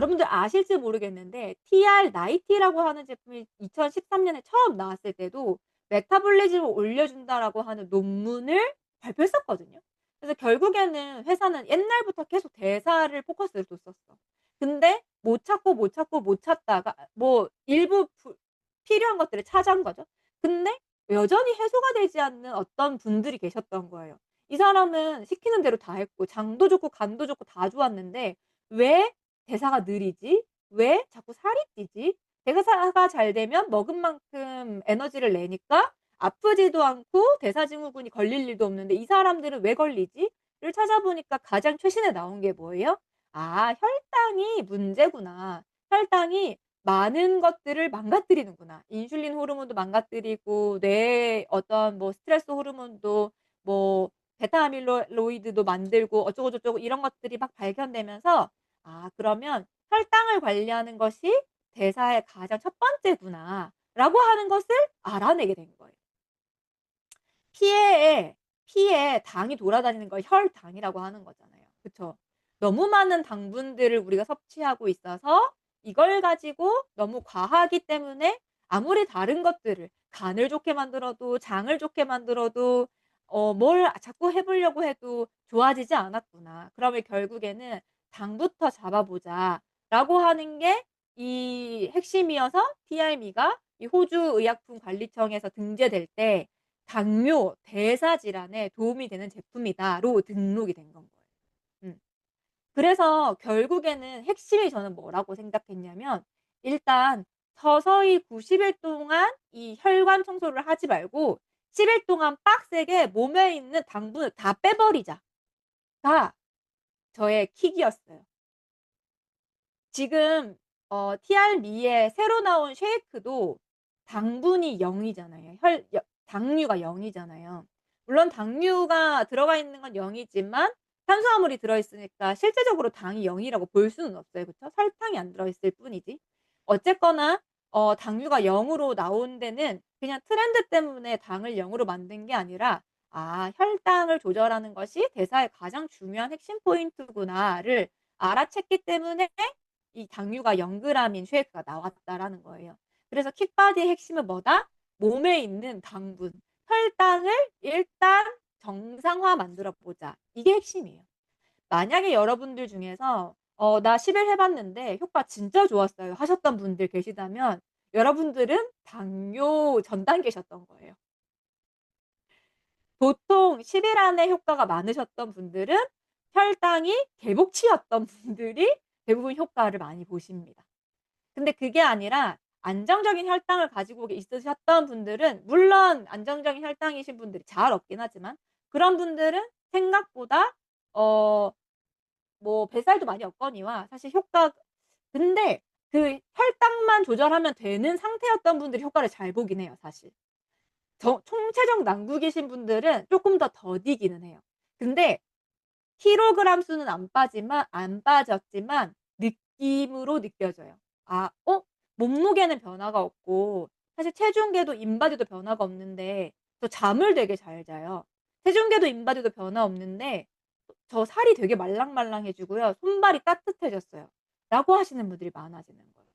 여러분들 아실지 모르겠는데 TR90라고 하는 제품이 2013 년에 처음 나왔을 때도 메타볼리즘을 올려준다라고 하는 논문을 발표했었거든요. 그래서 결국에는 회사는 옛날부터 계속 대사를 포커스를 뒀었어. 근데 못 찾고, 못 찾고, 못 찾다가 뭐 일부 필요한 것들을 찾은 거죠. 근데 여전히 해소가 되지 않는 어떤 분들이 계셨던 거예요. 이 사람은 시키는 대로 다 했고 장도 좋고 간도 좋고 다 좋았는데 왜 대사가 느리지? 왜 자꾸 살이 찌지? 대사가 잘 되면 먹은 만큼 에너지를 내니까 아프지도 않고 대사증후군이 걸릴 일도 없는데 이 사람들은 왜 걸리지?를 찾아보니까 가장 최신에 나온 게 뭐예요? '아 혈당이 문제구나. 혈당이 많은 것들을 망가뜨리는구나. 인슐린 호르몬도 망가뜨리고 뇌의 어떤 뭐 스트레스 호르몬도 뭐 베타 아밀로이드도 만들고 어쩌고 저쩌고 이런 것들이 막 발견되면서 아 그러면 혈당을 관리하는 것이 대사의 가장 첫 번째구나.'라고 하는 것을 알아내게 된 거예요. 피에 당이 돌아다니는 걸 혈당이라고 하는 거잖아요. 그쵸? 너무 많은 당분들을 우리가 섭취하고 있어서 이걸 가지고 너무 과하기 때문에 아무리 다른 것들을 간을 좋게 만들어도 장을 좋게 만들어도 뭘 자꾸 해 보려고 해도 좋아지지 않았구나. 그러면 결국에는 '당부터 잡아 보자.'라고 하는 게 이 핵심이어서 TRM이가 이 호주 의약품관리청에서 등재될 때 당뇨, 대사 질환에 도움이 되는 제품이다로 등록이 된 건 거예요. 음. 그래서 결국에는 핵심이 저는 뭐라고 생각했냐면 일단 서서히 90일 동안 이 혈관 청소를 하지 말고 10일 동안 빡세게 몸에 있는 당분을 다 빼버리자.'가 저의 킥이었어요. 지금 TRM의 새로 나온 쉐이크도 당분이 0 이잖아요. 혈 여 당류가 0 이잖아요. 물론 당류가 들어가 있는 건 0 이지만 탄수화물이 들어 있으니까 실제적으로 당이 0 이라고 볼 수는 없어요. 그쵸? 설탕이 안 들어 있을 뿐이지. 어쨌거나 당류가 0 으로 나온 데는 그냥 트렌드 때문에 당을 0 으로 만든 게 아니라 '아 혈당을 조절하는 것이 대사의 가장 중요한 핵심 포인트구나.'를 알아챘기 때문에 이 당류가 0 그램인 쉐이크가 나왔다라는 거예요. 그래서 킥바디의 핵심은 뭐다? 몸에 있는 당분, 혈당을 일단 정상화 만들어 보자. 이게 핵심이에요. 만약에 여러분들 중에서 "나 10일 해 봤는데 효과 진짜 좋았어요." 하셨던 분들 계시다면 여러분들은 당뇨 전 단계셨던 거예요. 보통 10일 안에 효과가 많으셨던 분들은 혈당이 개복치였던 분들이 대부분 효과를 많이 보십니다. 근데 그게 아니라 안정적인 혈당을 가지고 있으셨던 분들은 물론 안정적인 혈당이신 분들이 잘 없긴 하지만 그런 분들은 생각보다 어 뭐 뱃살도 많이 없거니와 사실 효과 근데 그 혈당만 조절하면 되는 상태였던 분들이 효과를 잘 보긴 해요 사실. 총체적 난국이신 분들은 쪼끔 더 더디기는 해요. 근데 킬로그램 수는 안 빠졌지만 느낌으로 느껴져요. 아 몸무게는 변화가 없고 사실 체중계도 인바디도 변화가 없는데 저 잠을 되게 잘 자요. 체중계도 인바디도 변화 없는데 저 살이 되게 말랑말랑해지고요. 손발이 따뜻해졌어요. 라고 하시는 분들이 많아지는 거예요.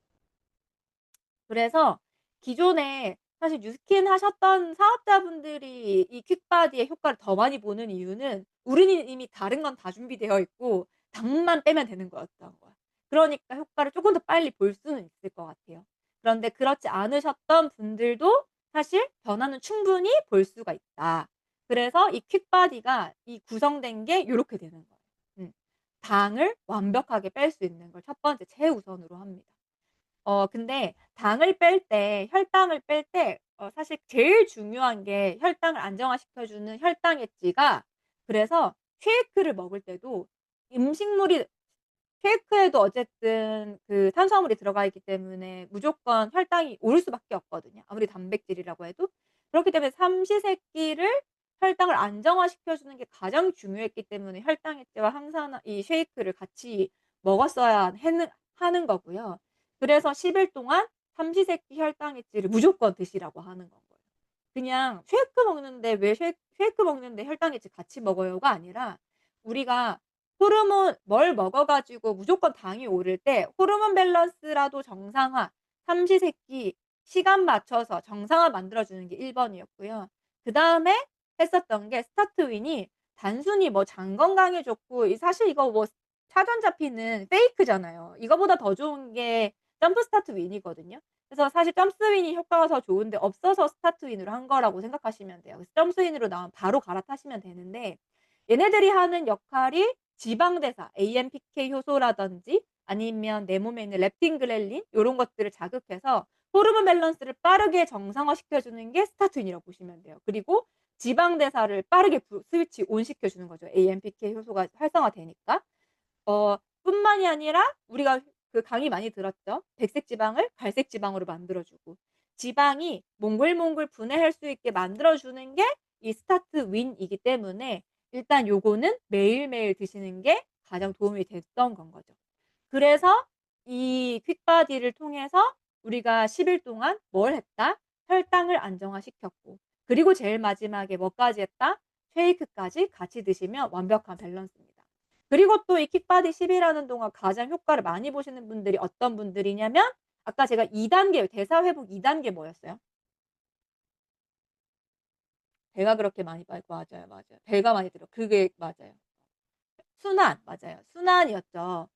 그래서 기존에 사실 뉴스킨 하셨던 사업자분들이 이 퀵바디의 효과를 더 많이 보는 이유는 우리는 이미 다른 건 다 준비되어 있고 당만 빼면 되는 거였던 거야. 그러니까 효과를 쪼끔 더 빨리 볼 수는 있을 것 같아요. 그런데 그렇지 않으셨던 분들도 사실 변화는 충분히 볼 수가 있다. 그래서 이 퀵바디가 이 구성된 게 요렇게 되는 거예요. 음. 당을 완벽하게 뺄 수 있는 걸 첫 번째 최우선으로 합니다. 근데 당을 뺄 때 혈당을 뺄 때 사실 제일 중요한 게 혈당을 안정화시켜 주는 혈당액지가 그래서 쉐이크를 먹을 때도 음식물이 쉐이크에도 어쨌든 그 탄수화물이 들어가 있기 때문에 무조건 혈당이 오를 수밖에 없거든요, 아무리 단백질이라고 해도. 그렇기 때문에 삼시세끼를 혈당을 안정화시켜 주는 게 가장 중요했기 때문에 혈당액제와 항산화 이 쉐이크를 같이 먹었어야 하는 거고요. 그래서 10일 동안 삼시세끼 혈당액제를 무조건 드시라고 하는 건 거예요. 그냥 "쉐이크 먹는데 왜 쉐이크 먹는데 혈당액제 같이 먹어요?"가 아니라 우리가 호르몬 뭘 먹어 가지고 무조건 당이 오를 때 호르몬 밸런스라도 정상화, 삼시세끼 시간 맞춰서 정상화 만들어 주는 게 1 번이었고요. 그다음에 했었던 게 스타트윈이 단순히 뭐 장 건강에 좋고 이 사실 이거 뭐 사전 잡히는 페이크잖아요. 이거보다 더 좋은 게 점프 스타트 윈이거든요. 그래서 사실 점스 윈이 효과가 더 좋은데 없어서 스타트 윈으로 한 거라고 생각하시면 돼요. 그래서 점스 윈으로 나오면 바로 갈아타시면 되는데 얘네들이 하는 역할이 지방 대사, AMPK 효소라든지 아니면 내 몸에 있는 렙틴 그렐린 요런 것들을 자극해서 호르몬 밸런스를 빠르게 정상화시켜 주는 게 스타트 윈이라고 보시면 돼요. 그리고 지방 대사를 빠르게 스위치 온 시켜 주는 거죠. AMPK 효소가 활성화되니까. 뿐만이 아니라 우리가 그 강의 많이 들었죠. 백색 지방을 갈색 지방으로 만들어 주고 지방이 몽글몽글 분해할 수 있게 만들어 주는 게 이 스타트 윈이기 때문에 일단 요거는 매일매일 드시는 게 가장 도움이 됐던 건 거죠. 그래서 이 퀵바디를 통해서 우리가 10일 동안 뭘 했다? 혈당을 안정화시켰고 그리고 제일 마지막에 뭐까지 했다? 쉐이크까지 같이 드시면 완벽한 밸런스입니다. 그리고 또 이 킥바디 10 일 하는 동안 가장 효과를 많이 보시는 분들이 어떤 분들이냐면 아까 제가 2 단계 대사 회복 2 단계 뭐였어요? 배가 그렇게 많이 빠져 맞아요, 맞아요. 배가 많이 들어. 그게 맞아요. 순환 맞아요. 순환이었죠.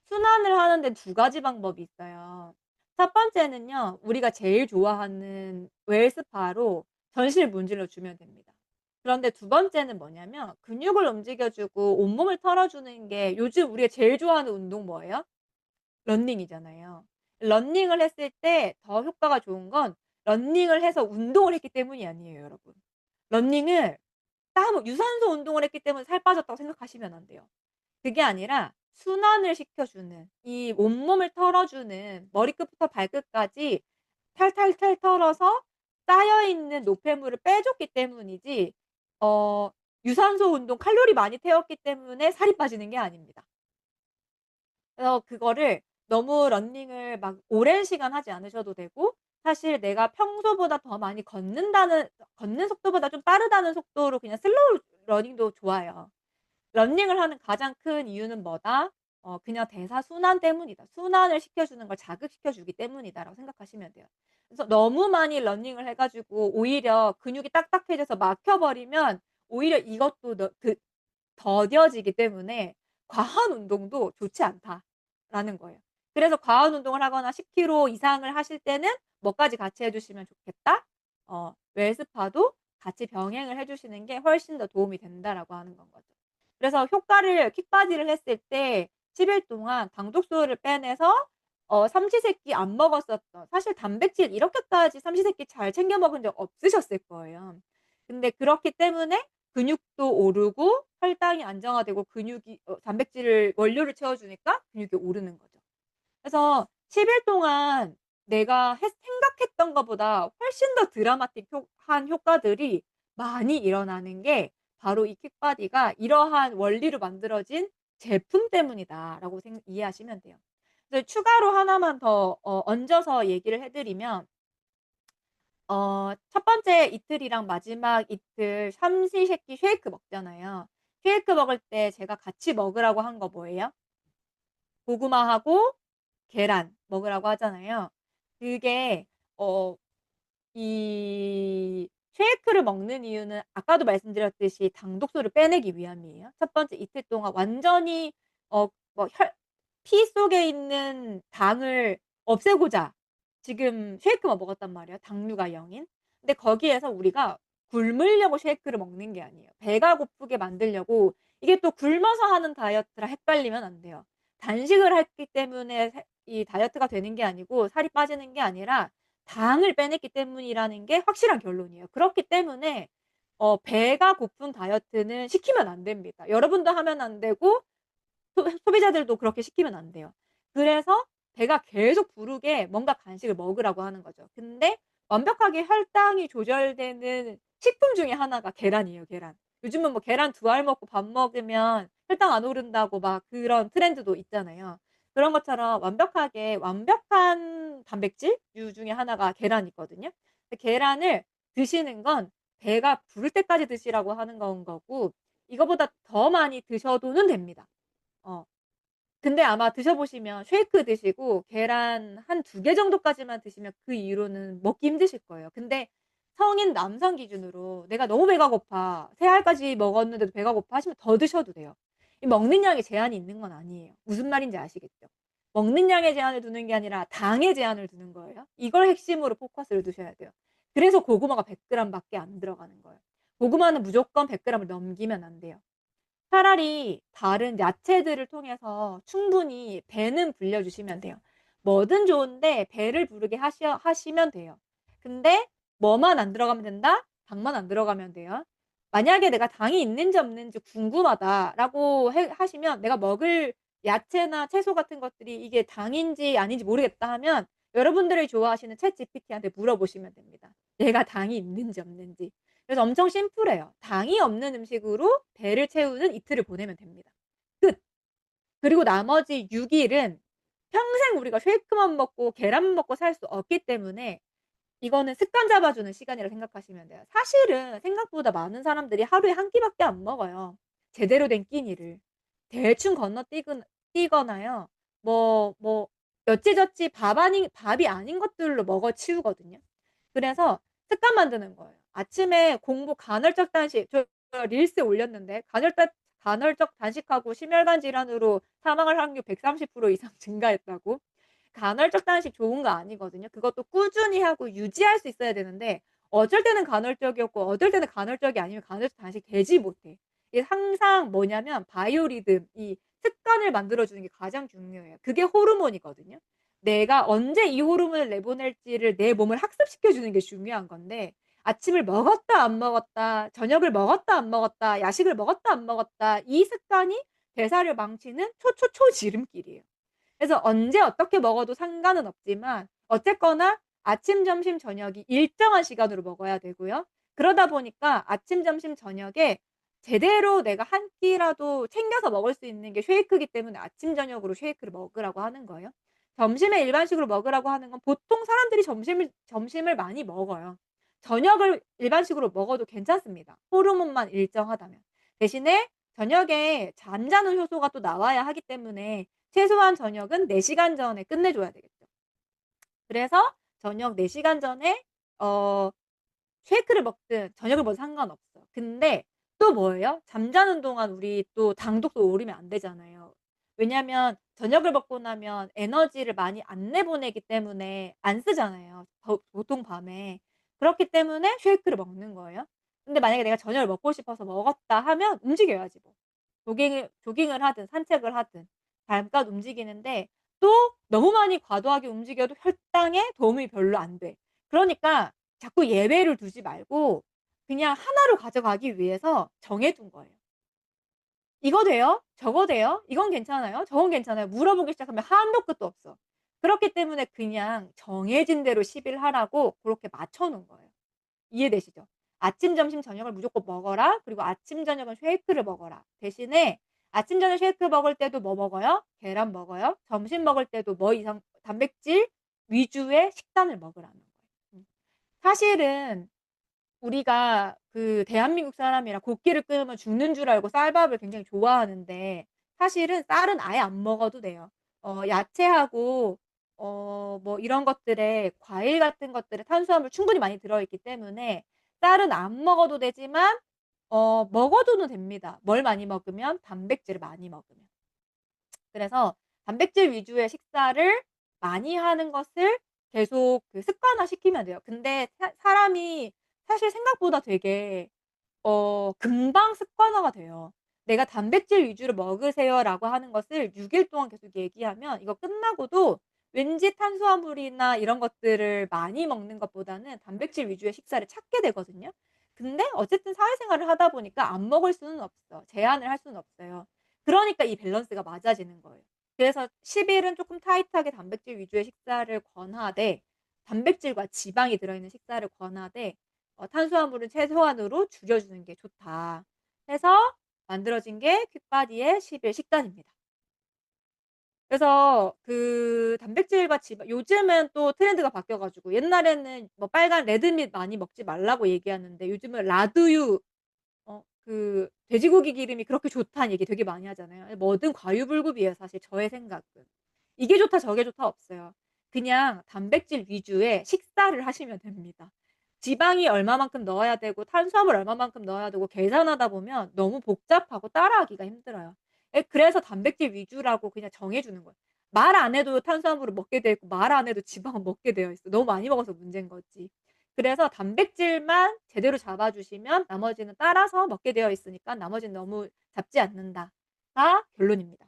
순환을 하는 데 두 가지 방법이 있어요. 첫 번째는요. 우리가 제일 좋아하는 웰스파로 전신을 문질러 주면 됩니다. 그런데 두 번째는 뭐냐면 근육을 움직여 주고 온몸을 털어 주는 게 요즘 우리가 제일 좋아하는 운동 뭐예요? 러닝이잖아요. 러닝을 했을 때 더 효과가 좋은 건 러닝을 해서 운동을 했기 때문이 아니에요 여러분. 러닝을 땀 유산소 운동을 했기 때문에 살 빠졌다고 생각하시면 안 돼요. 그게 아니라 순환을 시켜주는 이 온몸을 털어주는 머리끝부터 발끝까지 탈탈탈 털어서 쌓여 있는 노폐물을 빼줬기 때문이지 어 유산소 운동 칼로리 많이 태웠기 때문에 살이 빠지는 게 아닙니다. 그래서 그거를 너무 러닝을 막 오랜 시간 하지 않으셔도 되고 사실 내가 평소보다 더 많이 걷는 속도보다 좀 빠르다는 속도로 그냥 슬로우 러닝도 좋아요. 러닝을 하는 가장 큰 이유는 뭐다? 그냥 대사 순환 때문이다. 순환을 시켜주는 걸 자극시켜 주기 때문이다라고 생각하시면 돼요. 그래서 너무 많이 러닝을 해 가지고 오히려 근육이 딱딱해져서 막혀 버리면 오히려 이것도 더뎌지기 때문에 '과한 운동도 좋지 않다.'라는 거예요. 그래서 과한 운동을 하거나 10 킬로 이상을 하실 때는 뭐까지 같이 해 주시면 좋겠다? 웰스파도 같이 병행을 해 주시는 게 훨씬 더 도움이 된다라고 하는 건 거죠. 그래서 효과를 킥바디를 했을 때 10일 동안 당독소를 빼내서 삼시세끼 안 먹었었던 사실 단백질 이렇게까지 삼시세끼 잘 챙겨 먹은 적 없으셨을 거예요. 근데 그렇기 때문에 근육도 오르고 혈당이 안정화되고 근육이 단백질을 원료를 채워 주니까 근육이 오르는 거죠. 그래서 10일 동안 내가 생각했던 것보다 훨씬 더 드라마틱 한 효과들이 많이 일어나는 게 바로 이 킥바디가 이러한 원리로 만들어진 제품 때문이다라고 이해하시면 돼요. 그래서 추가로 하나만 더 얹어서 얘기를 해 드리면 첫 번째 이틀이랑 마지막 이틀 삼시세끼 쉐이크 먹잖아요. 쉐이크 먹을 때 제가 같이 먹으라고 한 거 뭐예요? 고구마하고 계란 먹으라고 하잖아요. 그게 어 이 쉐이크를 먹는 이유는 아까도 말씀드렸듯이 당독소를 빼내기 위함이에요. 첫 번째 이틀 동안 완전히 뭐 혈 피 속에 있는 당을 없애고자 지금 쉐이크만 먹었단 말이에요, 당류가 0 인. 근데 거기에서 우리가 굶으려고 쉐이크를 먹는 게 아니에요. 배가 고프게 만들려고 이게 또 굶어서 하는 다이어트랑 헷갈리면 안 돼요. 단식을 했기 때문에 이 다이어트가 되는 게 아니고 살이 빠지는 게 아니라 당을 빼냈기 때문이라는 게 확실한 결론이에요. 그렇기 때문에 배가 고픈 다이어트는 시키면 안 됩니다. 여러분도 하면 안 되고 소비자들도 그렇게 시키면 안 돼요. 그래서 배가 계속 부르게 뭔가 간식을 먹으라고 하는 거죠. 근데 완벽하게 혈당이 조절되는 식품 중에 하나가 계란이에요, 계란. 요즘은 뭐 계란 두 알 먹고 밥 먹으면 혈당 안 오른다고 막 그런 트렌드도 있잖아요. 그런 것처럼 완벽한 단백질류 중에 하나가 계란이거든요. 근데 계란을 드시는 건 배가 부를 때까지 드시라고 하는 건 거고 이거보다 더 많이 드셔도는 됩니다. 어. 근데 아마 드셔 보시면 쉐이크 드시고 계란 한 2개 정도까지만 드시면 그 이후로는 먹기 힘드실 거예요. 근데 성인 남성 기준으로 '내가 너무 배가 고파. 3 알까지 먹었는데도 배가 고파.' 하시면 더 드셔도 돼요. 이 먹는 양에 제한이 있는 건 아니에요. 무슨 말인지 아시겠죠? 먹는 양에 제한을 두는 게 아니라 당에 제한을 두는 거예요. 이걸 핵심으로 포커스를 두셔야 돼요. 그래서 고구마가 100 그램밖에 안 들어가는 거예요. 고구마는 무조건 100 그램을 넘기면 안 돼요. 차라리 다른 야채들을 통해서 충분히 배는 불려 주시면 돼요. 뭐든 좋은데 배를 부르게 하시면 돼요. 근데 뭐만 안 들어가면 된다? 당만 안 들어가면 돼요. 만약에 '내가 당이 있는지 없는지 궁금하다.'라고 해 하시면 '내가 먹을 야채나 채소 같은 것들이 이게 당인지 아닌지 모르겠다.' 하면 여러분들이 좋아하시는 챗GPT한테 물어보시면 됩니다. 얘가 당이 있는지 없는지. 그래서 엄청 심플해요. 당이 없는 음식으로 배를 채우는 이틀을 보내면 됩니다. 끝. 그리고 나머지 6 일은 평생 우리가 쉐이크만 먹고 계란만 먹고 살 수 없기 때문에 이거는 습관 잡아주는 시간이라고 생각하시면 돼요. 사실은 생각보다 많은 사람들이 하루에 한 끼밖에 안 먹어요. 제대로 된 끼니를. 대충 건너뛰거나요. 뭐 여찌저찌 밥이 아닌 것들로 먹어 치우거든요. 그래서 습관 만드는 거예요. 아침에 공복 간헐적 단식 저 릴스에 올렸는데 간헐적 단식하고 심혈관 질환으로 사망할 확률 130% 이상 증가했다고. 간헐적 단식 좋은 거 아니거든요. 그것도 꾸준히 하고 유지할 수 있어야 되는데 어쩔 때는 간헐적이었고 어떨 때는 간헐적이 아니면 간헐적 단식이 되지 못해. 이게 항상 뭐냐면 바이오리듬 이 습관을 만들어 주는 게 가장 중요해요. 그게 호르몬이거든요. 내가 언제 이 호르몬을 내보낼지를 내 몸을 학습시켜 주는 게 중요한 건데 아침을 먹었다 안 먹었다, 저녁을 먹었다 안 먹었다, 야식을 먹었다 안 먹었다 이 습관이 대사를 망치는 초초초지름길이에요. 그래서 언제 어떻게 먹어도 상관은 없지만 어쨌거나 아침, 점심, 저녁이 일정한 시간으로 먹어야 되고요. 그러다 보니까 아침, 점심, 저녁에 제대로 내가 한 끼라도 챙겨서 먹을 수 있는 게 쉐이크이기 때문에 아침, 저녁으로 쉐이크를 먹으라고 하는 거예요. 점심에 일반식으로 먹으라고 하는 건 보통 사람들이 점심을 많이 먹어요. 저녁을 일반식으로 먹어도 괜찮습니다, 호르몬만 일정하다면. 대신에 저녁에 잠자는 효소가 또 나와야 하기 때문에 최소한 저녁은 4 시간 전에 끝내 줘야 되겠죠. 그래서 저녁 4 시간 전에 어 쉐이크를 먹든 저녁을 먹어도 상관없어. 근데 또 뭐예요? 잠자는 동안 우리 또 당독도 오르면 안 되잖아요. 왜냐면 저녁을 먹고 나면 에너지를 많이 안 내보내기 때문에 안 쓰잖아요, 보통 밤에. 그렇기 때문에 쉐이크를 먹는 거예요. 근데 만약에 내가 저녁을 먹고 싶어서 먹었다 하면 움직여야지 뭐. 조깅을 하든 산책을 하든 잠깐 움직이는데 또 너무 많이 과도하게 움직여도 혈당에 도움이 별로 안 돼. 그러니까 자꾸 예외를 두지 말고 그냥 하나로 가져가기 위해서 정해 둔 거예요. "이거 돼요? 저거 돼요? 이건 괜찮아요? 저건 괜찮아요?" 물어보기 시작하면 한도 끝도 없어. 그렇기 때문에 그냥 정해진 대로 10일 하라고 고렇게 맞춰 놓은 거예요. 이해되시죠? 아침, 점심, 저녁을 무조건 먹어라. 그리고 아침, 저녁은 쉐이크를 먹어라. 대신에 아침, 저녁 쉐이크 먹을 때도 뭐 먹어요? 계란 먹어요. 점심 먹을 때도 뭐 이상 단백질 위주의 식단을 먹으라는 거예요. 사실은 우리가 그 대한민국 사람이라 국기를 끊으면 죽는 줄 알고 쌀밥을 굉장히 좋아하는데 사실은 쌀은 아예 안 먹어도 돼요. 야채하고 뭐 이런 것들에 과일 같은 것들에 탄수화물 충분히 많이 들어 있기 때문에 쌀은 안 먹어도 되지만 먹어도는 됩니다, 뭘 많이 먹으면? 단백질을 많이 먹으면. 그래서 단백질 위주의 식사를 많이 하는 것을 계속 그 습관화시키면 돼요. 근데 사람이 사실 생각보다 되게 금방 습관화가 돼요. "내가 단백질 위주로 먹으세요."라고 하는 것을 6일 동안 계속 얘기하면 이거 끝나고도 왠지 탄수화물이나 이런 것들을 많이 먹는 것보다는 단백질 위주의 식사를 찾게 되거든요. 근데 어쨌든 사회생활을 하다 보니까 안 먹을 수는 없어. 제한을 할 수는 없어요. 그러니까 이 밸런스가 맞아지는 거예요. 그래서 10 일은 쪼끔 타이트하게 단백질 위주의 식사를 권하되 단백질과 지방이 들어있는 식사를 권하되 탄수화물은 최소한으로 줄여 주는 게 좋다 해서 만들어진 게 퀵바디의 10일 식단입니다. 그래서 그 단백질과 지방 요즘은 또 트렌드가 바뀌어 가지고 옛날에는 뭐 빨간 레드밋 많이 먹지 말라고 얘기하는데 요즘은 라두유 그 돼지고기 기름이 그렇게 좋다는 얘기 되게 많이 하잖아요. 뭐든 과유불급이에요 사실 저의 생각은. 이게 좋다 저게 좋다 없어요. 그냥 단백질 위주의 식사를 하시면 됩니다. 지방이 얼마만큼 넣어야 되고 탄수화물 얼마만큼 넣어야 되고 계산하다 보면 너무 복잡하고 따라하기가 힘들어요. 그래서 단백질 위주라고 그냥 정해 주는 거예요. 말 안 해도 탄수화물을 먹게 돼 있고 말 안 해도 지방을 먹게 되어 있어. 너무 많이 먹어서 문제인 거지. 그래서 단백질만 제대로 잡아 주시면 나머지는 따라서 먹게 되어 있으니까 나머지는 너무 잡지 않는다가 결론입니다.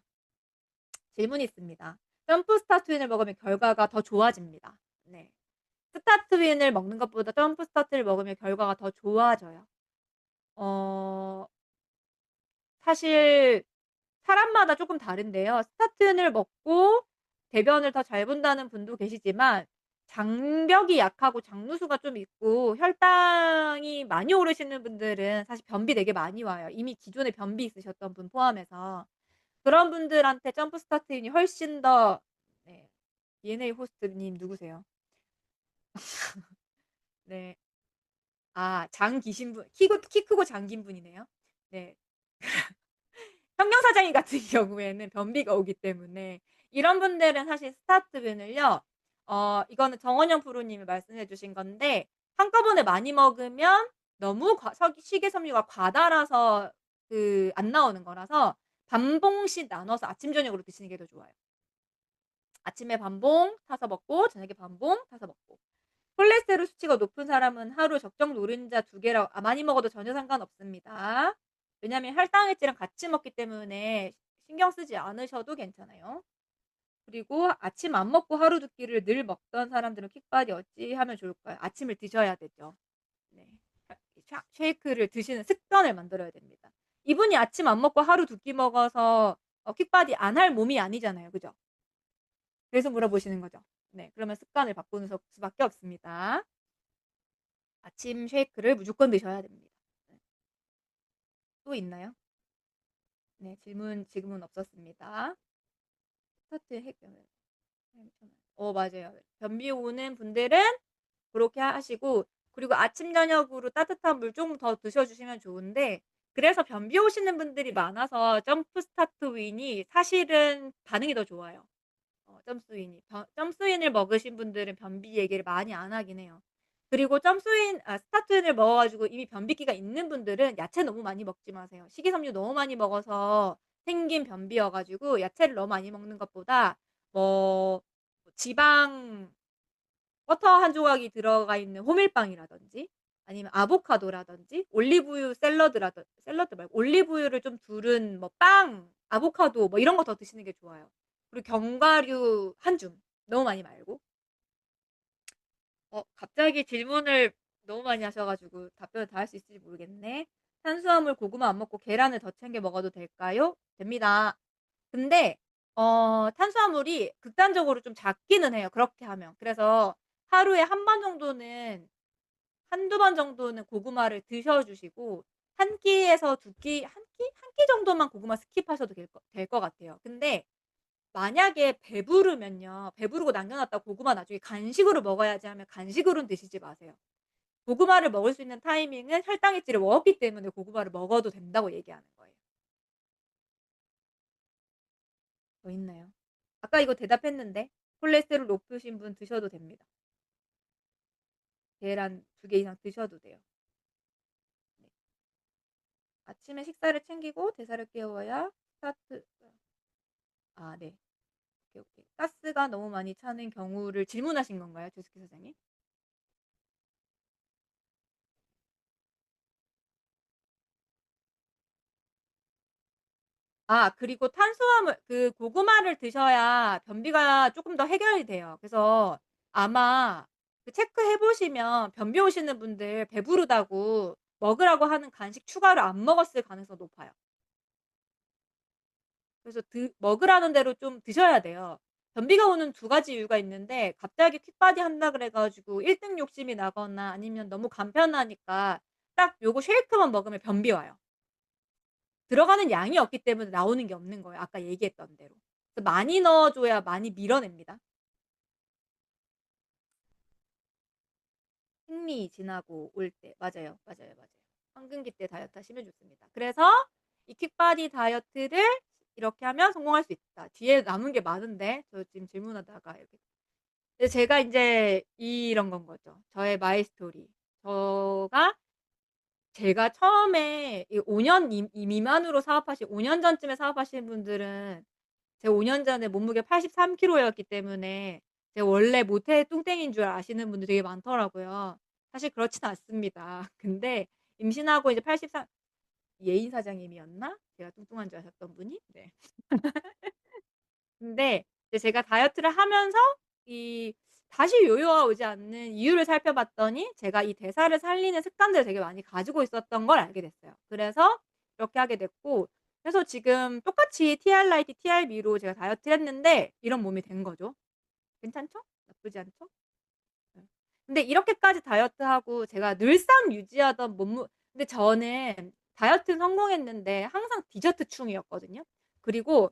질문이 있습니다. 점프 스타트윈을 먹으면 결과가 더 좋아집니다. 네. 스타트윈을 먹는 것보다 점프 스타트를 먹으면 결과가 더 좋아져요. 어 사실 사람마다 쪼끔 다른데요. 스타틴을 먹고 대변을 더 잘 본다는 분도 계시지만 장벽이 약하고 장누수가 좀 있고 혈당이 많이 오르시는 분들은 사실 변비 되게 많이 와요. 이미 기존에 변비 있으셨던 분 포함해서. 그런 분들한테 점프 스타틴이 훨씬 더 네. DNA 호스트님 누구세요? 네. 아 장 기신 분 키 크고 장 긴 분이네요. 네. 청년사장님 같은 경우에는 변비가 오기 때문에 이런 분들은 사실 스타트균을요. 이거는 정원영 프로님이 말씀해 주신 건데 한꺼번에 많이 먹으면 너무 식이섬유가 과달아서 안 나오는 거라서 반봉씩 나눠서 아침 저녁으로 드시는 게 더 좋아요. 아침에 반봉 타서 먹고 저녁에 반봉 타서 먹고. 콜레스테롤 수치가 높은 사람은 하루 적정 노른자 2개라 많이 먹어도 전혀 상관없습니다. 왜냐하면 혈당액질랑 같이 먹기 때문에 신경 쓰지 않으셔도 괜찮아요. 그리고 아침 안 먹고 하루 2 끼를 늘 먹던 사람들은 킥바디 어찌하면 좋을까요? 아침을 드셔야 되죠. 네. 쉐이크를 드시는 습관을 만들어야 됩니다. 이분이 아침 안 먹고 하루 2끼 먹어서 킥바디 안 할 몸이 아니잖아요. 그죠? 그래서 물어보시는 거죠. 네. 그러면 습관을 바꾸는 수밖에 없습니다. 아침 쉐이크를 무조건 드셔야 됩니다. 네. 또 있나요? 네. 질문 지금은 없었습니다. 스타트 해결. 맞아요. 변비 오는 분들은 그렇게 하시고 그리고 아침 저녁으로 따뜻한 물 좀 더 드셔 주시면 좋은데 그래서 변비 오시는 분들이 많아서 점프 스타트 윈이 사실은 반응이 더 좋아요. 점스윈이. 점스윈을 먹으신 분들은 변비 얘기를 많이 안 하긴 해요. 그리고 스타트윈을 먹어 가지고 이미 변비기가 있는 분들은 야채 너무 많이 먹지 마세요. 식이섬유 너무 많이 먹어서 생긴 변비여 가지고 야채를 너무 많이 먹는 것보다 뭐 지방 버터 한 조각이 들어가 있는 호밀빵이라든지 아니면 아보카도라든지 올리브유 샐러드 말고 올리브유를 좀 두른 뭐 빵, 아보카도 뭐 이런 거 더 드시는 게 좋아요. 그리고 견과류 한 줌. 너무 많이 말고. 갑자기 질문을 너무 많이 하셔 가지고 답변을 다 할 수 있을지 모르겠네. 탄수화물 고구마 안 먹고 계란을 더 챙겨 먹어도 될까요? 됩니다. 근데 탄수화물이 극단적으로 좀 작기는 해요, 그렇게 하면. 그래서 하루에 한 번 정도는 한두 번 정도는 고구마를 드셔 주시고 한 끼에서 두 끼 한 끼 정도만 고구마 스킵하셔도 될 것 같아요. 근데 만약에 배부르면요. 배부르고 남겨 놨다가 고구마 나중에 간식으로 먹어야지 하면 간식으로는 드시지 마세요. 고구마를 먹을 수 있는 타이밍은 혈당액질을 먹었기 때문에 고구마를 먹어도 된다고 얘기하는 거예요. 더 있나요? 아까 이거 대답했는데 콜레스테롤 높으신 분 드셔도 됩니다. 계란 2개 이상 드셔도 돼요. 네. 아침에 식사를 챙기고 대사를 깨워야 스타트 네. 오케이, 오케이. 가스가 너무 많이 차는 경우를 질문하신 건가요? 조스키 선생님? 그리고 탄수화물 고구마를 드셔야 변비가 쪼끔 더 해결이 돼요. 그래서 아마 체크해 보시면 변비 오시는 분들 배부르다고 먹으라고 하는 간식 추가로 안 먹었을 가능성이 높아요. 그래서 먹으라는 대로 좀 드셔야 돼요. 변비가 오는 2가지 이유가 있는데 갑자기 퀵바디 한다 그래 가지고 1등 욕심이 나거나 아니면 너무 간편하니까 딱 요거 쉐이크만 먹으면 변비 와요. 들어가는 양이 없기 때문에 나오는 게 없는 거예요, 아까 얘기했던 대로. 그래서 많이 넣어 줘야 많이 밀어냅니다. 생리 지나고 올 때. 맞아요, 맞아요, 맞아요. 황금기 때 다이어트 하시면 좋습니다. 그래서 이 퀵바디 다이어트를 이렇게 하면 성공할 수 있다. 뒤에 남은 게 많은데 저 지금 질문하다가 이렇게 근데 제가 인제 이런 건 거죠. 저의 마이 스토리. 저가 제가 처음에 이 5년 미만으로 사업하시 5년 전쯤에 사업하시는 분들은 제가 5년 전에 몸무게 83 킬로였기 때문에 제가 원래 모태 뚱땡이인 줄 아시는 분들이 되게 많더라고요. 사실 그렇진 않습니다. 근데 임신하고 이제 83 예인 사장님이었나? 제가 뚱뚱한 줄 아셨던 분이? 네. 근데 이제 제가 다이어트를 하면서 이 다시 요요가 오지 않는 이유를 살펴봤더니 제가 이 대사를 살리는 습관들을 되게 많이 가지고 있었던 걸 알게 됐어요. 그래서 이렇게 하게 됐고 그래서 지금 똑같이 TR 라이트, TRB로 제가 다이어트를 했는데 이런 몸이 된 거죠. 괜찮죠? 나쁘지 않죠? 예. 근데 이렇게까지 다이어트하고 제가 늘상 유지하던 몸무 근데 저는 다이어트는 성공했는데 항상 디저트충이었거든요. 그리고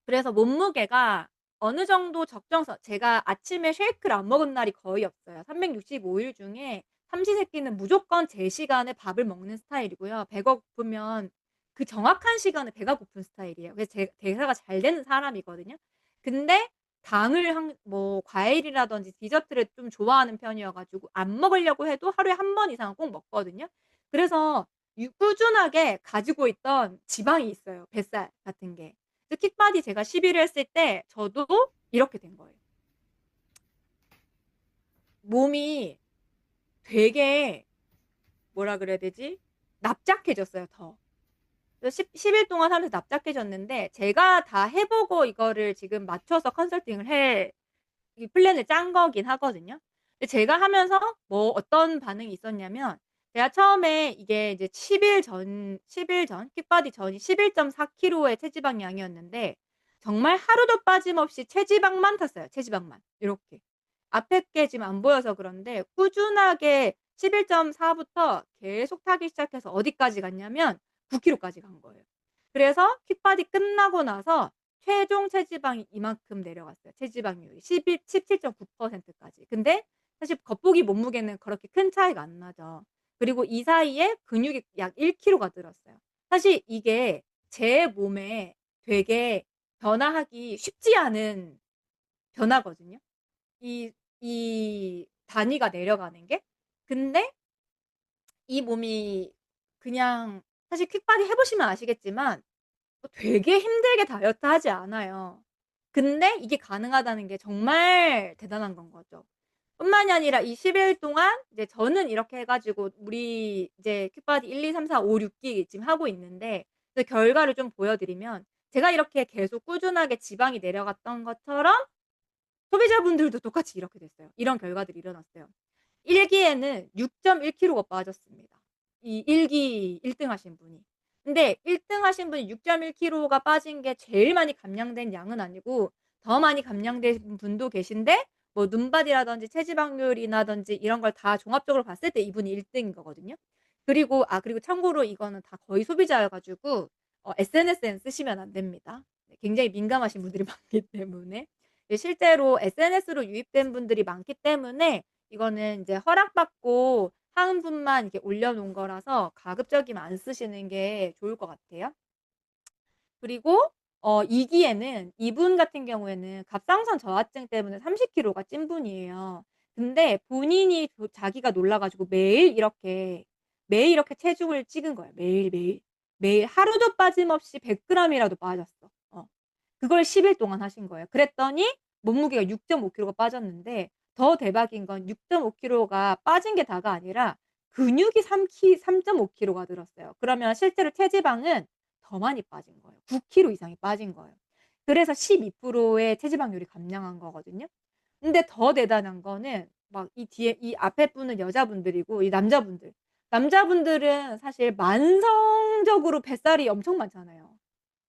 그래서 몸무게가 어느 정도 적정선 제가 아침에 쉐이크를 안 먹은 날이 거의 없어요. 365일 중에 삼시세끼는 무조건 제 시간에 밥을 먹는 스타일이고요. 배가 고프면 그 정확한 시간에 배가 고픈 스타일이에요. 그래서 제 대사가 잘 되는 사람이거든요. 근데 당을 뭐 과일이라든지 디저트를 좀 좋아하는 편이어 가지고 안 먹으려고 해도 하루에 한 번 이상은 꼭 먹거든요. 그래서 꾸준하게 가지고 있던 지방이 있어요, 뱃살 같은 게. 그 킥바디 제가 10 일을 했을 때 저도 이렇게 된 거예요. 몸이 되게 뭐라 그래야 되지? 납작해졌어요, 더. 그래서 10일 동안 하면서 납작해졌는데 제가 다 해 보고 이거를 지금 맞춰서 컨설팅을 해 이 플랜을 짠 거긴 하거든요. 근데 제가 하면서 뭐 어떤 반응이 있었냐면 제가 처음에 이게 이제 10일 전 킥바디 전이 11.4 킬로의 체지방량이었는데 정말 하루도 빠짐없이 체지방만 탔어요, 체지방만. 요렇게. 앞에 게 지금 안 보여서 그런데 꾸준하게 11.4 부터 계속 타기 시작해서 어디까지 갔냐면 9 킬로까지 간 거예요. 그래서 킥바디 끝나고 나서 최종 체지방이 이만큼 내려갔어요. 체지방률이 17.9% 까지. 근데 사실 겉보기 몸무게는 그렇게 큰 차이가 안 나죠. 그리고 이 사이에 근육이 약 1 킬로가 늘었어요. 사실 이게 제 몸에 되게 변화하기 쉽지 않은 변화거든요. 이 단위가 내려가는 게. 근데 이 몸이 그냥 사실 퀵바디 해 보시면 아시겠지만 되게 힘들게 다이어트하지 않아요. 근데 이게 가능하다는 게 정말 대단한 건 거죠. 뿐만이 아니라 이 10일 동안 이제 저는 이렇게 해 가지고 우리 이제 퀵바디 1, 2, 3, 4, 5, 6기 지금 하고 있는데 그 결과를 좀 보여 드리면 제가 이렇게 계속 꾸준하게 지방이 내려갔던 것처럼 소비자분들도 똑같이 이렇게 됐어요. 이런 결과들이 일어났어요. 1 기에는 6.1 킬로가 빠졌습니다. 이 1기 1등 하신 분이. 근데 1등 하신 분이 6.1 킬로가 빠진 게 제일 많이 감량된 양은 아니고 더 많이 감량된 분도 계신데 뭐 눈바디라든지 체지방률이라든지 이런 걸 다 종합적으로 봤을 때 이분이 1 등인 거거든요. 그리고 참고로 이거는 다 거의 소비자여 가지고 SNS에는 쓰시면 안 됩니다. 네 굉장히 민감하신 분들이 많기 때문에. 예 실제로 SNS로 유입된 분들이 많기 때문에 이거는 인제 허락받고 한 분만 이렇게 올려 놓은 거라서 가급적이면 안 쓰시는 게 좋을 것 같아요. 그리고 2 기에는 이분 같은 경우에는 갑상선 저하증 때문에 30 킬로가 찐 분이에요. 근데 본인이 자기가 놀라 가지고 매일 이렇게 체중을 찍은 거예요, 매일매일. 매일 하루도 빠짐없이 100 그램이라도 빠졌어. 그걸 10일 동안 하신 거예요. 그랬더니 몸무게가 6.5 킬로가 빠졌는데 더 대박인 건 6.5 킬로가 빠진 게 다가 아니라 근육이 3.5 킬로가 늘었어요. 그러면 실제로 체지방은 더 많이 빠진 거예요. 9 킬로 이상이 빠진 거예요. 그래서 12%의 체지방률이 감량한 거거든요. 근데 더 대단한 거는 막 이 뒤에 이 앞에 분은 여자분들이고 이 남자분들. 남자분들은 사실 만성적으로 뱃살이 엄청 많잖아요.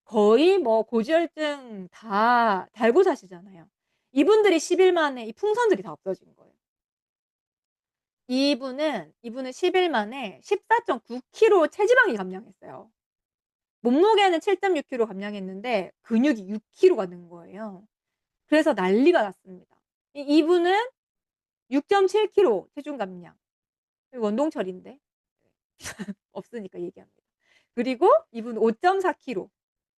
거의 뭐 고지혈증 다 달고 사시잖아요. 이분들이 10일 만에 이 풍선들이 다 없어진 거예요. 이분은 10일 만에 14.9 킬로 체지방이 감량했어요. 몸무게는 7.6 킬로 감량했는데 근육이 6 킬로가 는 거예요. 그래서 난리가 났습니다. 이분은 6.7 킬로 체중 감량. 원동철인데. 없으니까 얘기합니다. 그리고 이분 5.4 킬로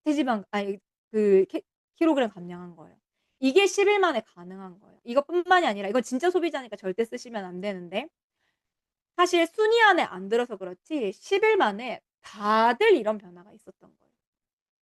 체지방 아니 그 캐 킬로그램 감량한 거예요. 이게 10일 만에 가능한 거예요. 이것뿐만이 아니라 이건 진짜 소비자니까 절대 쓰시면 안 되는데 사실 순위 안에 안 들어서 그렇지 10일 만에 다들 이런 변화가 있었던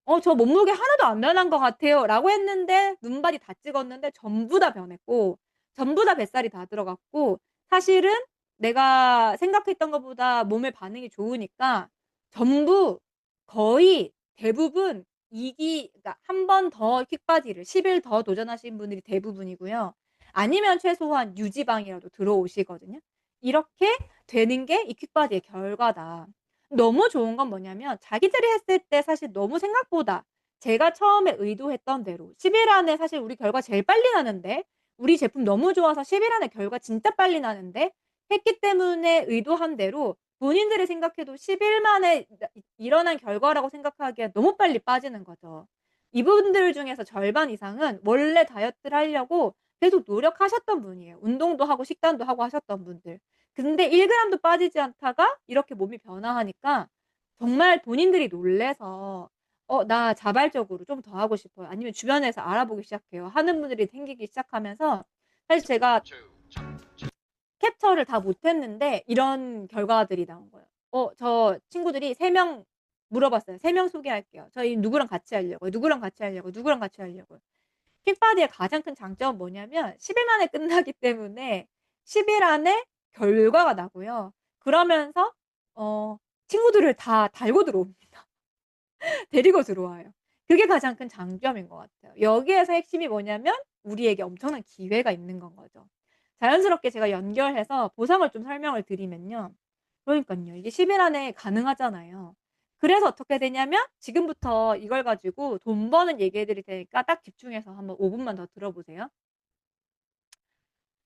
거예요. 저 몸무게 하나도 안 변한 것 같아요."라고 했는데 눈발이 다 찍었는데 전부 다 변했고 전부 다 뱃살이 다 들어갔고 사실은 내가 생각했던 것보다 몸의 반응이 좋으니까 전부 거의 대부분 2기 그러니까 한 번 더 킥바디를 10일 더 도전하신 분들이 대부분이고요. 아니면 최소한 유지방이라도 들어오시거든요. 이렇게 되는 게 이 킥바디의 결과다. 너무 좋은 건 뭐냐면 자기들이 했을 때 사실 너무 생각보다 제가 처음에 의도했던 대로 10일 안에 사실 우리 결과 제일 빨리 나는데 우리 제품 너무 좋아서 10일 안에 결과 진짜 빨리 나는데 했기 때문에 의도한 대로 본인들이 생각해도 10일 만에 일어난 결과라고 생각하기엔 너무 빨리 빠지는 거죠. 이분들 중에서 절반 이상은 원래 다이어트를 하려고 계속 노력하셨던 분이에요. 운동도 하고 식단도 하고 하셨던 분들. 근데 1 그램도 빠지지 않다가 이렇게 몸이 변화하니까 정말 본인들이 놀라서 나 자발적으로 좀 더 하고 싶어요." 아니면 주변에서 알아보기 시작해요. 하는 분들이 생기기 시작하면서 사실 제가 캡처를 다 못했는데 이런 결과들이 나온 거예요. 저 친구들이 3명 물어봤어요. "3명 소개할게요. 저희 누구랑 같이 하려고요. 누구랑 같이 하려고요. 누구랑 같이 하려고요." 킥바디의 가장 큰 장점은 뭐냐면 10일 만에 끝나기 때문에 10일 안에 결과가 나고요. 그러면서 어 친구들을 다 달고 들어옵니다. 데리고 들어와요. 그게 가장 큰 장점인 것 같아요. 여기에서 핵심이 뭐냐면 우리에게 엄청난 기회가 있는 건 거죠. 자연스럽게 제가 연결해서 보상을 좀 설명을 드리면요. 그러니깐요. 이게 10일 안에 가능하잖아요. 그래서 어떻게 되냐면 지금부터 이걸 가지고 돈 버는 얘기해 드릴 테니까 딱 집중해서 한번 5 분만 더 들어보세요.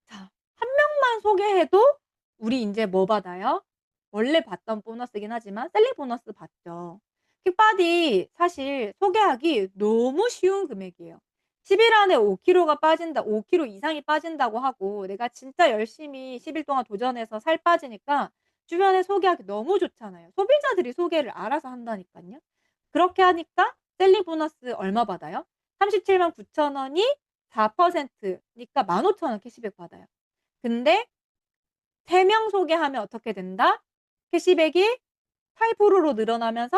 자, 한 명만 소개해도 우리 인제 뭐 받아요? 원래 받던 보너스긴 하지만 셀링 보너스 받죠. 킥바디 사실 소개하기 너무 쉬운 금액이에요. 10일 안에 5 킬로가 빠진다 5 킬로 이상이 빠진다고 하고 내가 진짜 열심히 10일 동안 도전해서 살 빠지니까 주변에 소개하기 너무 좋잖아요. 소비자들이 소개를 알아서 한다니깐요. 그렇게 하니까 셀링 보너스 얼마 받아요? 37만 9천 원이 4% 니까 15,000원 캐시백 받아요. 근데 3명 소개하면 어떻게 된다? 캐시백이 8%로 늘어나면서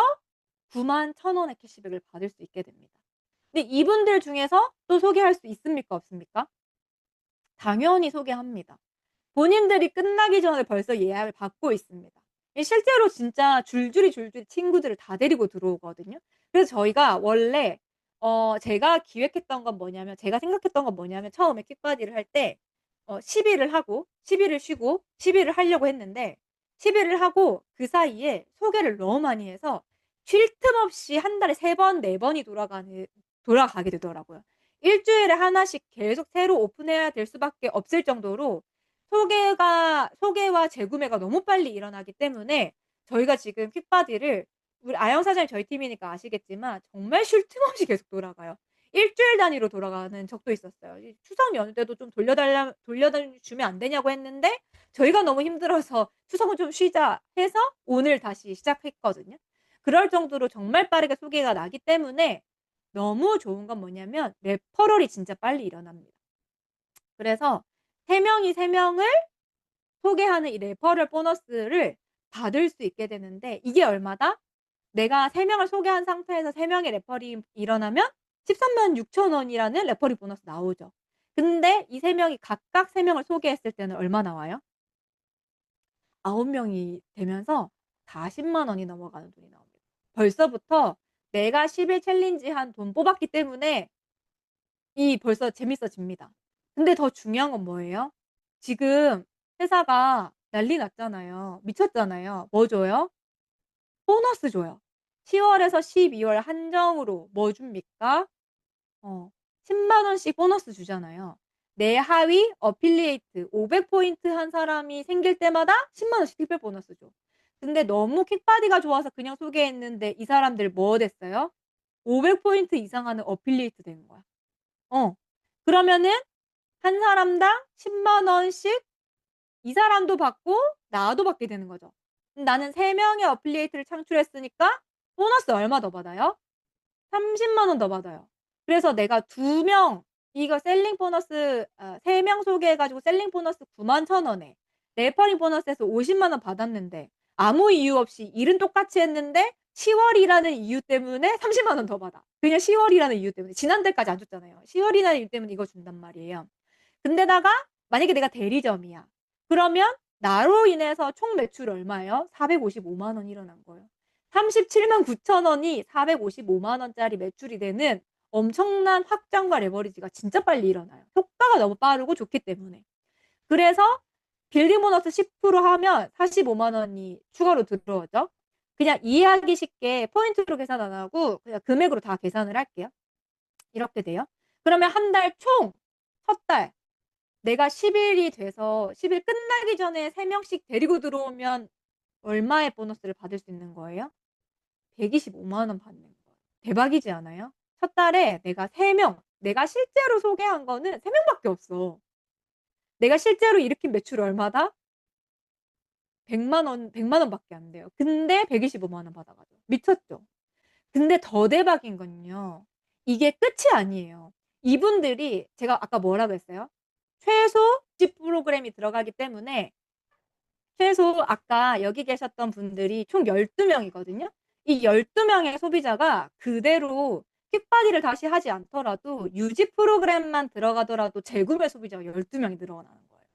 9만 1,000 원의 캐시백을 받을 수 있게 됩니다. 근데 이분들 중에서 또 소개할 수 있습니까? 없습니까? 당연히 소개합니다. 본인들이 끝나기 전에 벌써 예약을 받고 있습니다. 실제로 진짜 줄줄이 친구들을 다 데리고 들어오거든요. 그래서 저희가 원래 제가 기획했던 건 뭐냐면 제가 생각했던 건 뭐냐면 처음에 킥바디를 할 때 10 일을 하고 10 일을 쉬고 10 일을 하려고 했는데 10 일을 하고 그 사이에 소개를 너무 많이 해서 쉴 틈 없이 한 달에 3번 4 번이 돌아가게 되더라고요. 일 주일에 하나씩 계속 새로 오픈해야 될 수밖에 없을 정도로 소개와 재구매가 너무 빨리 일어나기 때문에 저희가 지금 퀵바디를 우리 아영 사장님 저희 팀이니까 아시겠지만 정말 쉴 틈 없이 계속 돌아가요. 일 주일 단위로 돌아가는 적도 있었어요. 이 추석 연휴 때도 좀 주면 안 되냐고 했는데 저희가 너무 힘들어서 "추석은 좀 쉬자." 해서 오늘 다시 시작했거든요. 그럴 정도로 정말 빠르게 소개가 나기 때문에 너무 좋은 건 뭐냐면 레퍼럴이 진짜 빨리 일어납니다. 그래서 3 명이 3 명을 소개하는 이 레퍼럴 보너스를 받을 수 있게 되는데 이게 얼마다? 내가 3 명을 소개한 상태에서 3 명의 레퍼리 일어나면 136,000 원이라는 레퍼리 보너스 나오죠. 근데 이 3 명이 각각 3 명을 소개했을 때는 얼마 나와요? 9 명이 되면서 400,000 원이 넘어가는 돈이 나옵니다. 벌써부터 내가 10일 챌린지한 돈 뽑았기 때문에 이 벌써 재밌어집니다. 근데 더 중요한 건 뭐예요? 지금 회사가 난리 났잖아요. 미쳤잖아요. 뭐 줘요? 보너스 줘요. 10 월에서 12월 한정으로 뭐 줍니까? 10만 원씩 보너스 주잖아요. 내 하위 어필리에이트 500 포인트 한 사람이 생길 때마다 10만 원씩 특별 보너스 줘. 근데 너무 킥바디가 좋아서 그냥 소개했는데 이 사람들 뭐 됐어요? 500 포인트 이상 하는 어필리에이트 된 거야. 어. 그러면은 한 사람당 10만 원씩 이 사람도 받고 나도 받게 되는 거죠. 나는 3명의 어플리에이트를 창출했으니까 보너스 얼마 더 받아요? 30만 원 더 받아요. 그래서 내가 2명 이거 셀링 보너스 3명 소개해 가지고 셀링 보너스 91,000원에 레퍼링 보너스에서 50만 원 받았는데 아무 이유 없이 일은 똑같이 했는데 10월이라는 이유 때문에 30만 원 더 받아. 그냥 10월이라는 이유 때문에. 지난달까지 안 줬잖아요. 10월이라는 이유 때문에 이거 준단 말이에요. 근데다가 만약에 내가 대리점이야. 그러면 나로 인해서 총 매출 얼마예요? 455만 원 일어난 거예요. 37만 9천 원이 455만 원짜리 매출이 되는 엄청난 확장과 레버리지가 진짜 빨리 일어나요. 효과가 너무 빠르고 좋기 때문에. 그래서 빌딩 보너스 10% 하면 45만 원이 추가로 들어오죠. 그냥 이해하기 쉽게 포인트로 계산 안 하고 그냥 금액으로 다 계산을 할게요. 이렇게 돼요. 그러면 한 달 총, 첫 달, 내가 10일이 돼서 10일 끝나기 전에 3명씩 데리고 들어오면 얼마의 보너스를 받을 수 있는 거예요? 125만 원 받는 거예요. 대박이지 않아요? 첫 달에 내가 3명, 내가 실제로 소개한 거는 3명밖에 없어. 내가 실제로 일으킨 매출 얼마다? 100만 원밖에 안 돼요. 근데 125만 원 받아가지고. 미쳤죠? 근데 더 대박인 건요. 이게 끝이 아니에요. 이분들이 제가 아까 뭐라고 했어요? 최소 10 프로그램이 들어가기 때문에 최소 아까 여기 계셨던 분들이 총 12명이거든요. 이 12명의 소비자가 그대로 퀵바디를 다시 하지 않더라도 유지 프로그램만 들어가더라도 재구매 소비자가 12명이 늘어나는 거예요.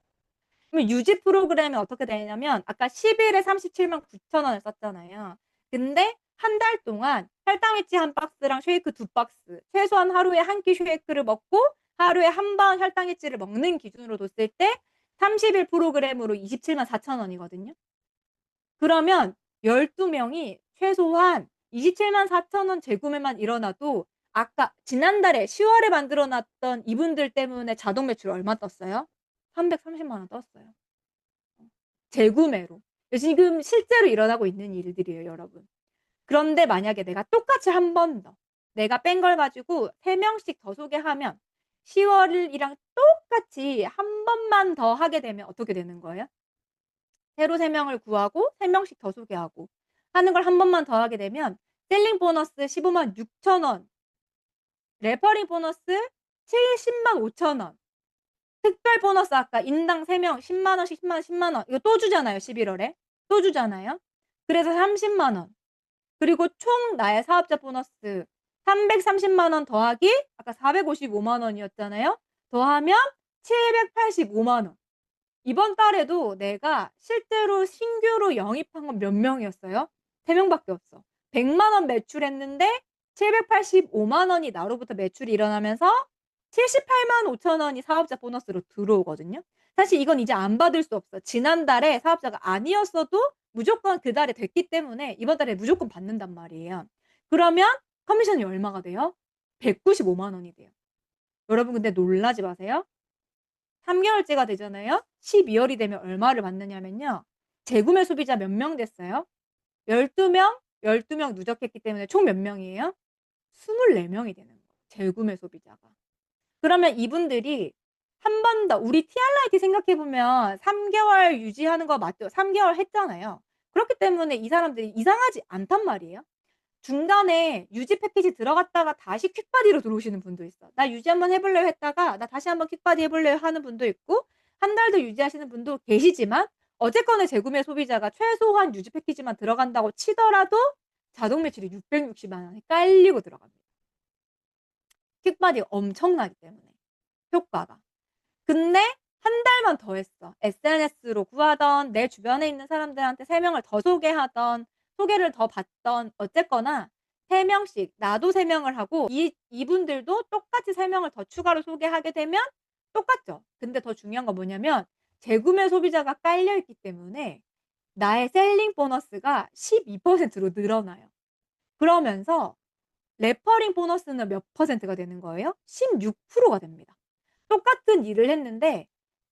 그럼 유지 프로그램이 어떻게 되냐면 아까 10일에 37만 9천 원을 썼잖아요. 근데 한 달 동안 혈당위치 한 박스랑 쉐이크 2박스, 최소한 하루에 한 끼 쉐이크를 먹고 하루에 한 번 혈당위치를 먹는 기준으로 뒀을 때 30일 프로그램으로 27만 4천 원이거든요. 그러면 12명이 최소한 27만 4천 원 재구매만 일어나도 아까 지난달에 10월에 만들어 놨던 이분들 때문에 자동 매출 얼마 떴어요? 330만 원 떴어요. 재구매로. 지금 실제로 일어나고 있는 일들이에요, 여러분. 그런데 만약에 내가 똑같이 한 번 더 내가 뺀 걸 가지고 3명씩 더 소개하면 10월이랑 똑같이 한 번만 더 하게 되면 어떻게 되는 거예요? 새로 3명을 구하고 3명씩 더 소개하고 하는 걸 한 번만 더 하게 되면 셀링 보너스 15만 6천 원, 레퍼링 보너스 70만 5천 원, 특별 보너스 아까 인당 3명 10만 원씩 10만 원, 10만 원 이거 또 주잖아요, 11월에. 또 주잖아요. 그래서 30만 원. 그리고 총 나의 사업자 보너스 330만 원 더하기 아까 455만 원이었잖아요. 더하면 785만 원. 이번 달에도 내가 실제로 신규로 영입한 건 몇 명이었어요? 3명밖에 없어. 100만 원 매출했는데 785만 원이 나로부터 매출이 일어나면서 78만 5천 원이 사업자 보너스로 들어오거든요. 사실 이건 이제 안 받을 수 없어. 지난달에 사업자가 아니었어도 무조건 그 달에 됐기 때문에 이번 달에 무조건 받는단 말이에요. 그러면 커미션이 얼마가 돼요? 195만 원이 돼요. 여러분 근데 놀라지 마세요. 3개월째가 되잖아요. 12월이 되면 얼마를 받느냐면요. 재구매 소비자 몇 명 됐어요? 12명, 12명 누적했기 때문에 총 몇 명이에요? 24명이 되는 거예요. 재구매 소비자가. 그러면 이분들이 한 번 더 우리 TR라이트 생각해 보면 3개월 유지하는 거 맞죠? 3개월 했잖아요. 그렇기 때문에 이 사람들이 이상하지 않단 말이에요. 중간에 유지 패키지 들어갔다가 다시 퀵바디로 들어오시는 분도 있어. 나 유지 한번 해 볼래요 했다가 나 다시 한번 퀵바디 해 볼래요 하는 분도 있고 한 달 더 유지하시는 분도 계시지만 어쨌거나 재구매 소비자가 최소한 유지 패키지만 들어간다고 치더라도 자동 매출이 660만 원이 깔리고 들어갑니다. 퀵바디가 엄청나기 때문에 효과가. 근데 한 달만 더 했어. SNS로 구하던 내 주변에 있는 사람들한테 3명을 더 소개하던 소개를 더 받던 어쨌거나 3명씩 나도 3명을 하고 이분들도 똑같이 3명을 더 추가로 소개하게 되면 똑같죠. 근데 더 중요한 건 뭐냐면 재구매 소비자가 깔려 있기 때문에 나의 셀링 보너스가 12%로 늘어나요. 그러면서 레퍼링 보너스는 몇 퍼센트가 되는 거예요? 16%가 됩니다. 똑같은 일을 했는데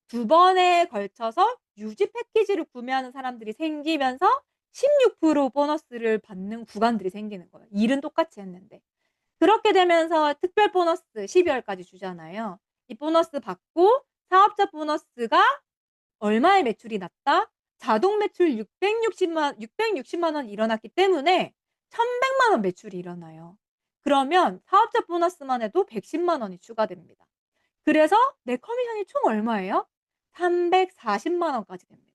2번에 걸쳐서 유지 패키지를 구매하는 사람들이 생기면서 16% 보너스를 받는 구간들이 생기는 거예요. 일은 똑같이 했는데. 그렇게 되면서 특별 보너스 12월까지 주잖아요. 이 보너스 받고 사업자 보너스가 얼마의 매출이 났다? 자동 매출 660만 원이 일어났기 때문에 1,100만 원 매출이 일어나요. 그러면 사업자 보너스만 해도 110만 원이 추가됩니다. 그래서 내 커미션이 총 얼마예요? 340만 원까지 됩니다.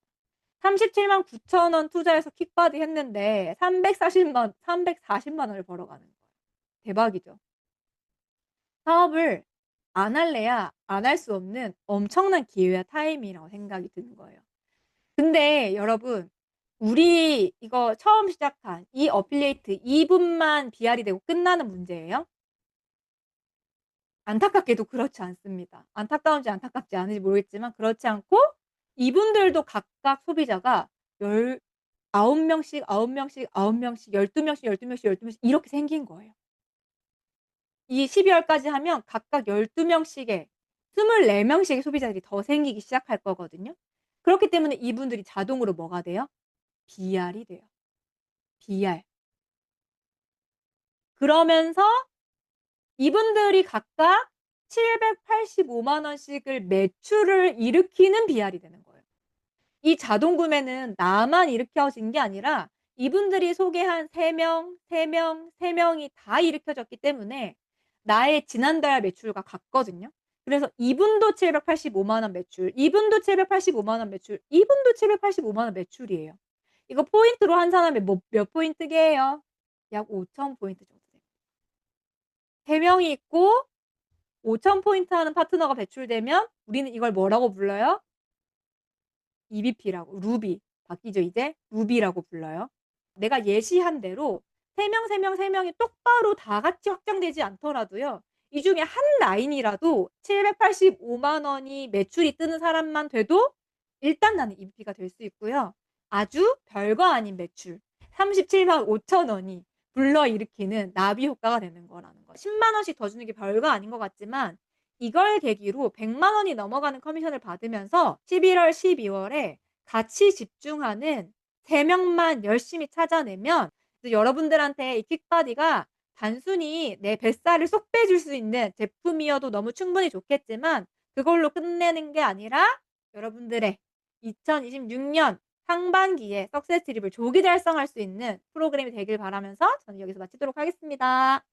37만 9천 원 투자해서 킥바디 했는데 340만 원을 벌어가는 거예요. 대박이죠. 사업을 안 할래야 안 할 수 없는 엄청난 기회와 타이밍이라고 생각이 드는 거예요. 근데 여러분, 우리 이거 처음 시작한 이 어필리에이트 이분만 비알이 되고 끝나는 문제예요? 안타깝게도 그렇지 않습니다. 안타까운지 안타깝지 않은지 모르겠지만 그렇지 않고 이분들도 각각 소비자가 19명씩, 9명씩, 9명씩, 12명씩, 12명씩, 12명씩 이렇게 생긴 거예요. 이 12월까지 하면 각각 12명씩의 24명씩의 소비자들이 더 생기기 시작할 거거든요. 그렇기 때문에 이분들이 자동으로 뭐가 돼요? BR이 돼요. BR. 그러면서 이분들이 각각 785만 원씩을 매출을 일으키는 BR이 되는 거예요. 이 자동 구매는 나만 일으켜진 게 아니라 이분들이 소개한 3명, 3명, 3명이 다 일으켜졌기 때문에 나의 지난달 매출과 같거든요. 그래서 이분도 785만 원 매출, 이분도 785만 원 매출, 이분도 785만 원 매출이에요. 이거 포인트로 환산하면 몇 포인트게요? 약 5,000 포인트 정도 돼요. 3명이 있고 5,000 포인트 하는 파트너가 배출되면 우리는 이걸 뭐라고 불러요? EBP라고 루비 바뀌죠 이제? 루비라고 불러요. 내가 예시한 대로 3명, 3명, 3명이 똑바로 다 같이 확장되지 않더라도요. 이 중에 한 라인이라도 785만 원이 매출이 뜨는 사람만 돼도 일단 나는 EBP가 될 수 있고요. 아주 별거 아닌 매출 37만 5천 원이 불러일으키는 나비 효과가 되는 거라는 거. 10만 원씩 더 주는 게 별거 아닌 것 같지만 이걸 계기로 100만 원이 넘어가는 커미션을 받으면서 11월, 12월에 같이 집중하는 3명만 열심히 찾아내면 여러분들한테 이 킥바디가 단순히 내 뱃살을 쏙 빼줄 수 있는 제품이어도 너무 충분히 좋겠지만 그걸로 끝내는 게 아니라 여러분들의 2026년 상반기에 석세스 트립을 조기 달성할 수 있는 프로그램이 되길 바라면서 저는 여기서 마치도록 하겠습니다.